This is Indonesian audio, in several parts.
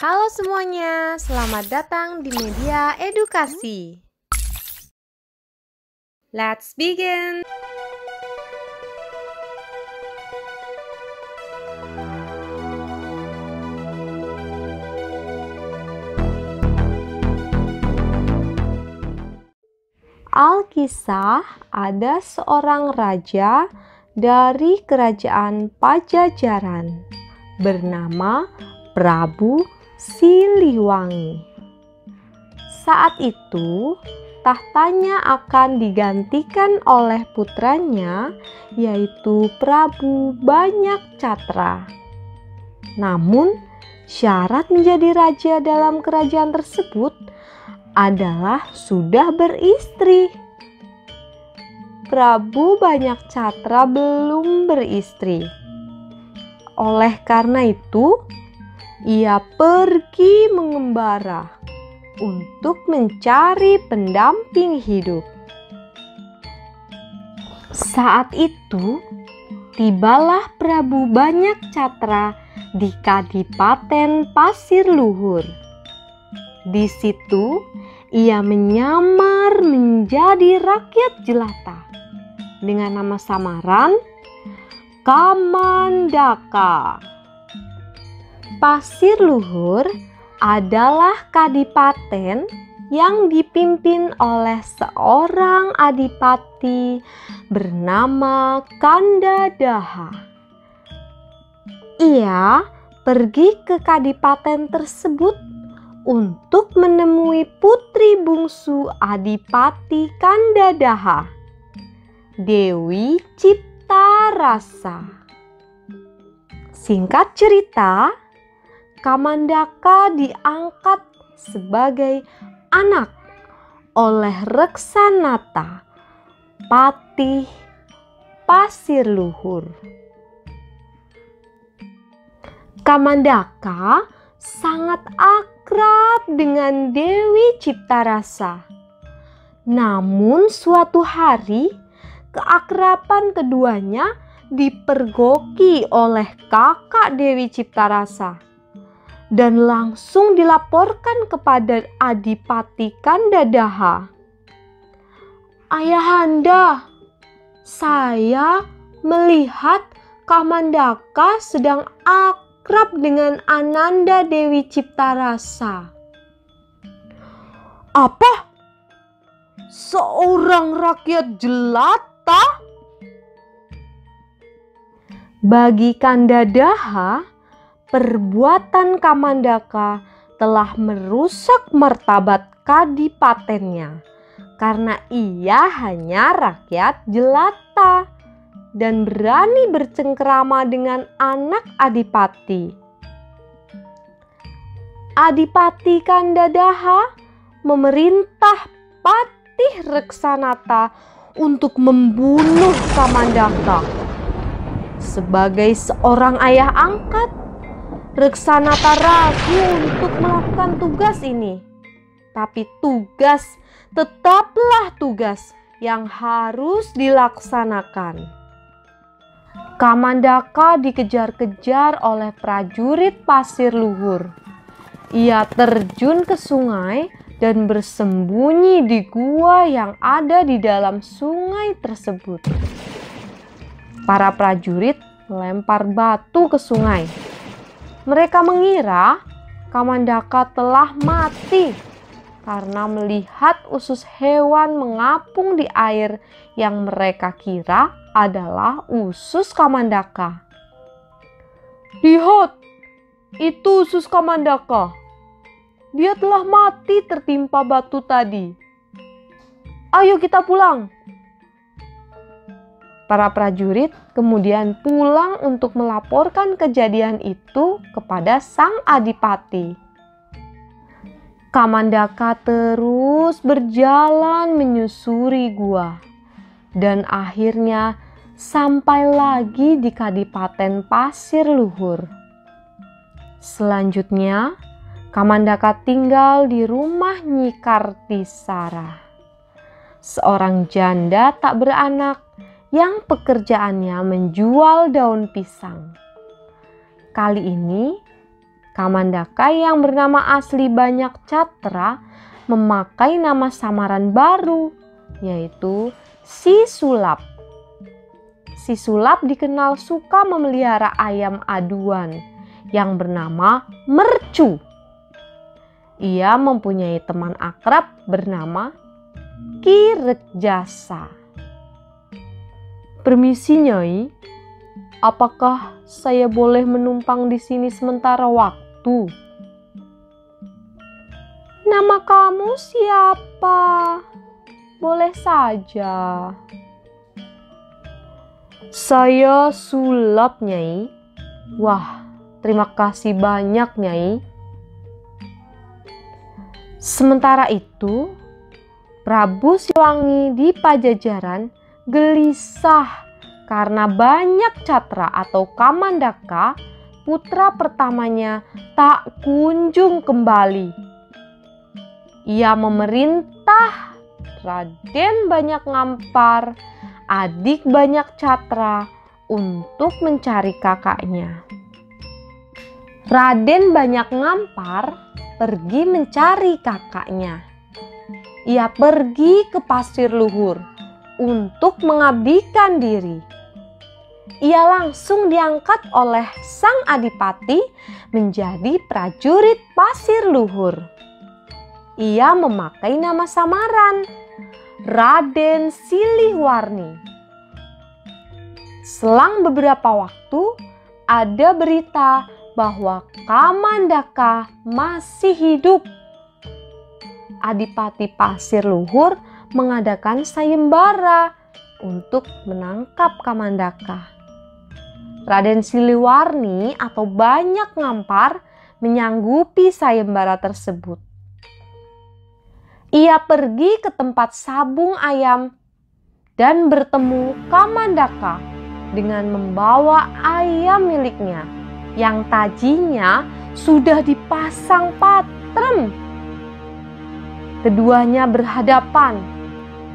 Halo semuanya, selamat datang di media edukasi. Let's begin. Alkisah, ada seorang raja dari kerajaan Pajajaran bernama Prabu Siliwangi. Saat itu, tahtanya akan digantikan oleh putranya, yaitu Prabu Banyakcatra. Namun, syarat menjadi raja dalam kerajaan tersebut adalah sudah beristri. Prabu Banyakcatra belum beristri. Oleh karena itu, ia pergi mengembara untuk mencari pendamping hidup. Saat itu, tibalah Prabu Banyakcatra di Kadipaten Pasir Luhur. Di situ, ia menyamar menjadi rakyat jelata dengan nama samaran Kamandaka. Pasir Luhur adalah kadipaten yang dipimpin oleh seorang adipati bernama Kandadaha. Ia pergi ke kadipaten tersebut untuk menemui putri bungsu Adipati Kandadaha, Dewi Ciptarasa. Singkat cerita, Kamandaka diangkat sebagai anak oleh Reksanata, Patih Pasir Luhur. Kamandaka sangat akrab dengan Dewi Ciptarasa. Namun suatu hari, keakraban keduanya dipergoki oleh kakak Dewi Ciptarasa dan langsung dilaporkan kepada Adipati Kandadaha. "Ayahanda, saya melihat Kamandaka sedang akrab dengan Ananda Dewi Ciptarasa." "Apa? Seorang rakyat jelata?" Bagi Kandadaha, perbuatan Kamandaka telah merusak martabat kadipatennya karena ia hanya rakyat jelata dan berani bercengkrama dengan anak adipati. Adipati Kandadaha memerintah Patih Reksanata untuk membunuh Kamandaka. Sebagai seorang ayah angkat, Reksanata ragu untuk melakukan tugas ini. Tapi tugas tetaplah tugas yang harus dilaksanakan. Kamandaka dikejar-kejar oleh prajurit Pasir Luhur. Ia terjun ke sungai dan bersembunyi di gua yang ada di dalam sungai tersebut. Para prajurit melempar batu ke sungai. Mereka mengira Kamandaka telah mati karena melihat usus hewan mengapung di air yang mereka kira adalah usus Kamandaka. "Lihat, itu usus Kamandaka. Dia telah mati tertimpa batu tadi. Ayo kita pulang." Para prajurit kemudian pulang untuk melaporkan kejadian itu kepada sang adipati. Kamandaka terus berjalan menyusuri gua dan akhirnya sampai lagi di Kadipaten Pasir Luhur. Selanjutnya, Kamandaka tinggal di rumah Nyi Kartisara, seorang janda tak beranak yang pekerjaannya menjual daun pisang. Kali ini Kamandaka yang bernama asli Banyak Catra memakai nama samaran baru, yaitu Si Sulap. Si Sulap dikenal suka memelihara ayam aduan yang bernama Mercu. Ia mempunyai teman akrab bernama Ki Rekjasa. "Permisi, Nyai. Apakah saya boleh menumpang di sini sementara waktu?" "Nama kamu siapa? Boleh saja." "Saya Sulap, Nyai." "Wah, terima kasih banyak, Nyai." Sementara itu, Prabu Siliwangi di Pajajaran gelisah karena Banyak Catra atau Kamandaka, putra pertamanya, tak kunjung kembali. Ia memerintah Raden Banyak Ngampar, adik Banyak Catra, untuk mencari kakaknya. Raden Banyak Ngampar pergi mencari kakaknya. Ia pergi ke Pasir Luhur untuk mengabdikan diri. Ia langsung diangkat oleh sang adipati menjadi prajurit Pasir Luhur. Ia memakai nama samaran Raden Siliwarni. Selang beberapa waktu, ada berita bahwa Kamandaka masih hidup. Adipati Pasir Luhur mengadakan sayembara untuk menangkap Kamandaka. Raden Siliwarni atau Banyak Ngampar menyanggupi sayembara tersebut. Ia pergi ke tempat sabung ayam dan bertemu Kamandaka dengan membawa ayam miliknya yang tajinya sudah dipasang patrem. Keduanya berhadapan.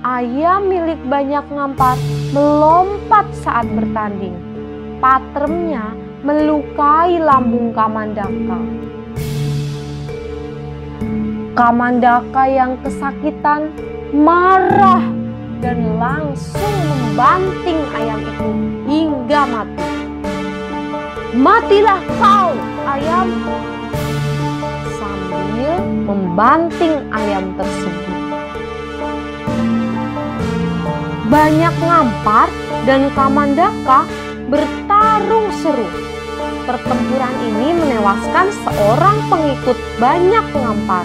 Ayam milik Banyak Ngampar melompat saat bertanding. Patremnya melukai lambung Kamandaka. Kamandaka yang kesakitan marah dan langsung membanting ayam itu hingga mati. "Matilah kau, ayam!" sambil membanting ayam tersebut. Banyak Ngampar dan Kamandaka bertarung seru. Pertempuran ini menewaskan seorang pengikut Banyak Ngampar.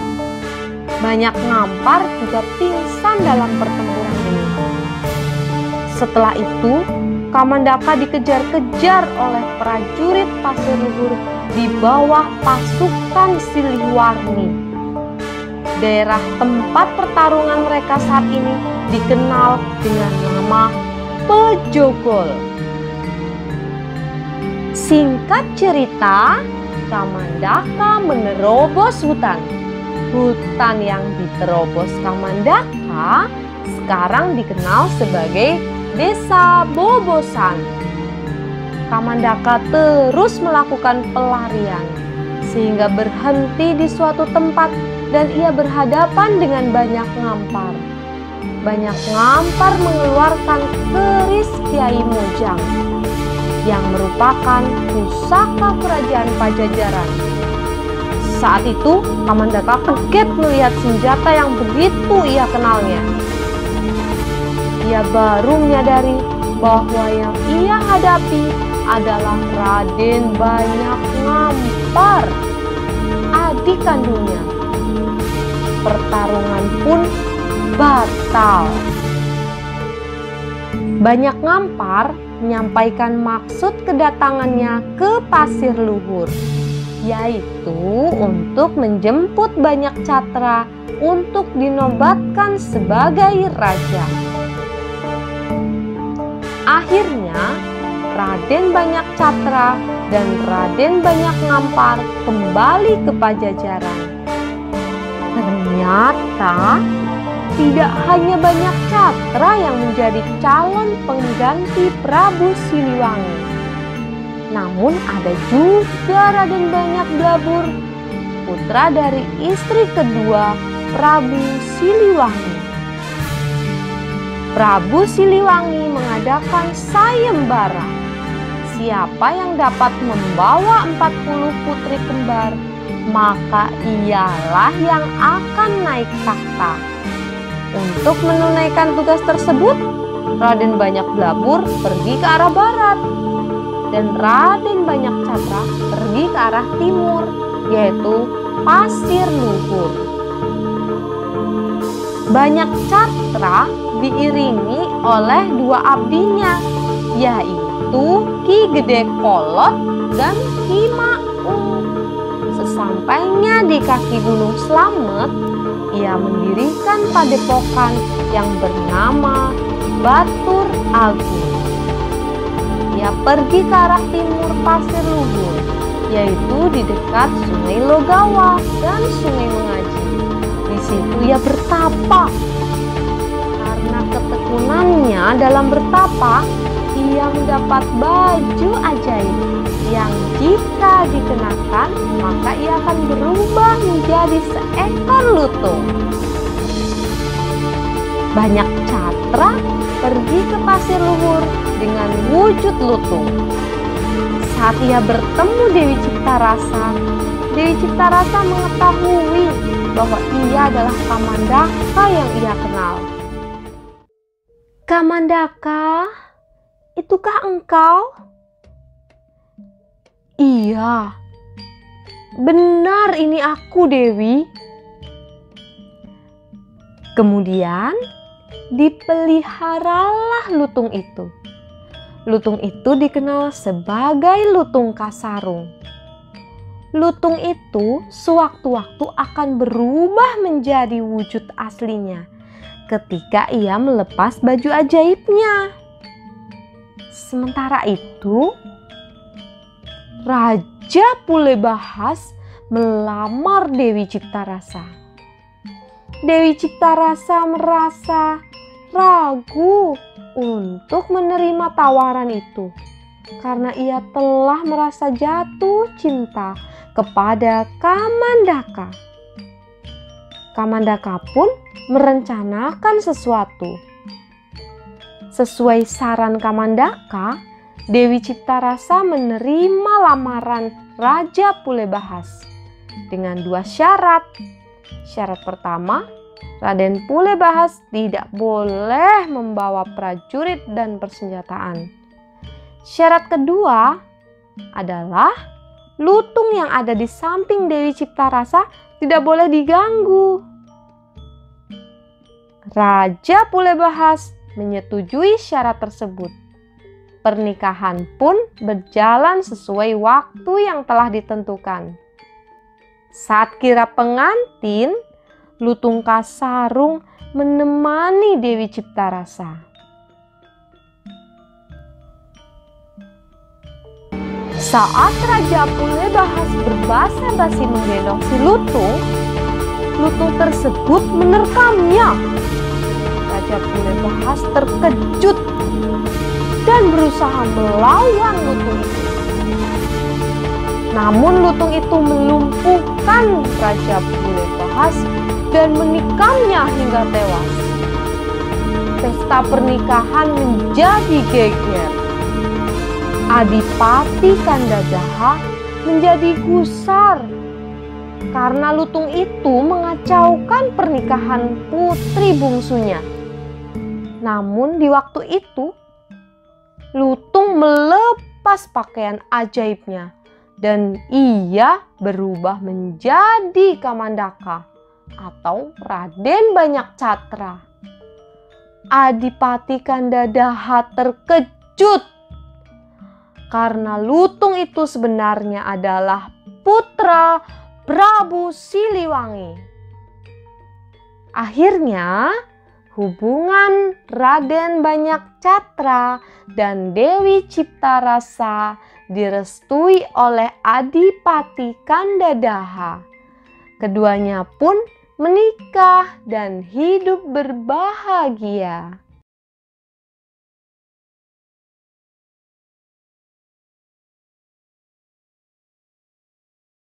Banyak Ngampar juga pingsan dalam pertempuran ini. Setelah itu, Kamandaka dikejar-kejar oleh prajurit Pasir Luhur di bawah pasukan Siliwarni. Daerah tempat pertarungan mereka saat ini dikenal dengan nama Pejogol. Singkat cerita, Kamandaka menerobos hutan. Hutan yang diterobos Kamandaka sekarang dikenal sebagai Desa Bobosan. Kamandaka terus melakukan pelarian sehingga berhenti di suatu tempat dan ia berhadapan dengan Banyak Ngampar. Banyak Ngampar mengeluarkan keris Kiai Mojang yang merupakan pusaka kerajaan Pajajaran. Saat itu Kamandaka kaget melihat senjata yang begitu ia kenalnya. Ia baru menyadari bahwa yang ia hadapi adalah Raden Banyak Ngampar, adik kandungnya. Pertarungan pun batal. Banyak Ngampar menyampaikan maksud kedatangannya ke Pasir Luhur, yaitu untuk menjemput Banyak Catra untuk dinobatkan sebagai raja. Akhirnya Raden Banyak Catra dan Raden Banyak Ngampar kembali ke Pajajaran. Ternyata tidak hanya Banyak Catra yang menjadi calon pengganti Prabu Siliwangi. Namun ada juga Raden Banyak Blabur, putra dari istri kedua Prabu Siliwangi. Prabu Siliwangi mengadakan sayembara. Siapa yang dapat membawa 40 putri kembar, maka ialah yang akan naik takhta. Untuk menunaikan tugas tersebut, Raden Banyak Blabur pergi ke arah barat dan Raden Banyak Catra pergi ke arah timur, yaitu Pasir Luhur. Banyak Catra diiringi oleh dua abdinya, yaitu Ki Gede Kolot dan Ki Maung. Sesampainya di kaki Gunung Slamet, ia mendirikan padepokan yang bernama Batur Agung. Ia pergi ke arah timur Pasir Luhur, yaitu di dekat Sungai Logawa dan Sungai Mengaji. Di situ ia bertapa. Karena ketekunannya dalam bertapa, ia mendapat baju ajaib yang jika dikenakan maka ia akan berubah menjadi seekor lutung. Banyak Catra pergi ke Pasir Luhur dengan wujud lutung. Saat ia bertemu Dewi Ciptarasa, Dewi Ciptarasa mengetahui bahwa ia adalah Kamandaka yang ia kenal. "Kamandaka, itukah engkau?" "Iya, benar ini aku, Dewi." Kemudian dipeliharalah lutung itu. Lutung itu dikenal sebagai lutung Kasarung. Lutung itu sewaktu-waktu akan berubah menjadi wujud aslinya ketika ia melepas baju ajaibnya. Sementara itu, Raja Pulebahas melamar Dewi Ciptarasa. Dewi Ciptarasa merasa ragu untuk menerima tawaran itu karena ia telah merasa jatuh cinta kepada Kamandaka. Kamandaka pun merencanakan sesuatu. Sesuai saran Kamandaka, Dewi Ciptarasa menerima lamaran Raja Pulebahas dengan dua syarat. Syarat pertama, Raden Pulebahas tidak boleh membawa prajurit dan persenjataan. Syarat kedua adalah lutung yang ada di samping Dewi Ciptarasa tidak boleh diganggu. Raja Pulebahas menyetujui syarat tersebut. Pernikahan pun berjalan sesuai waktu yang telah ditentukan. Saat kira pengantin, lutung Kasarung menemani Dewi Ciptarasa. Saat Raja Pulebahas berbasa-basi menggendong si lutung, lutung tersebut menerkamnya. Raja Pulebahas terkejut dan berusaha melawan lutung itu. Namun lutung itu melumpuhkan Raja Pulebahas dan menikamnya hingga tewas. Pesta pernikahan menjadi geger. Adipati Kandadaha menjadi gusar karena lutung itu mengacaukan pernikahan putri bungsunya. Namun di waktu itu, lutung melepas pakaian ajaibnya dan ia berubah menjadi Kamandaka atau Raden Banyak Catra. Adipati Kandadaha terkejut karena lutung itu sebenarnya adalah putra Prabu Siliwangi. Akhirnya hubungan Raden Banyak Catra dan Dewi Ciptarasa direstui oleh Adipati Kandadaha. Keduanya pun menikah dan hidup berbahagia.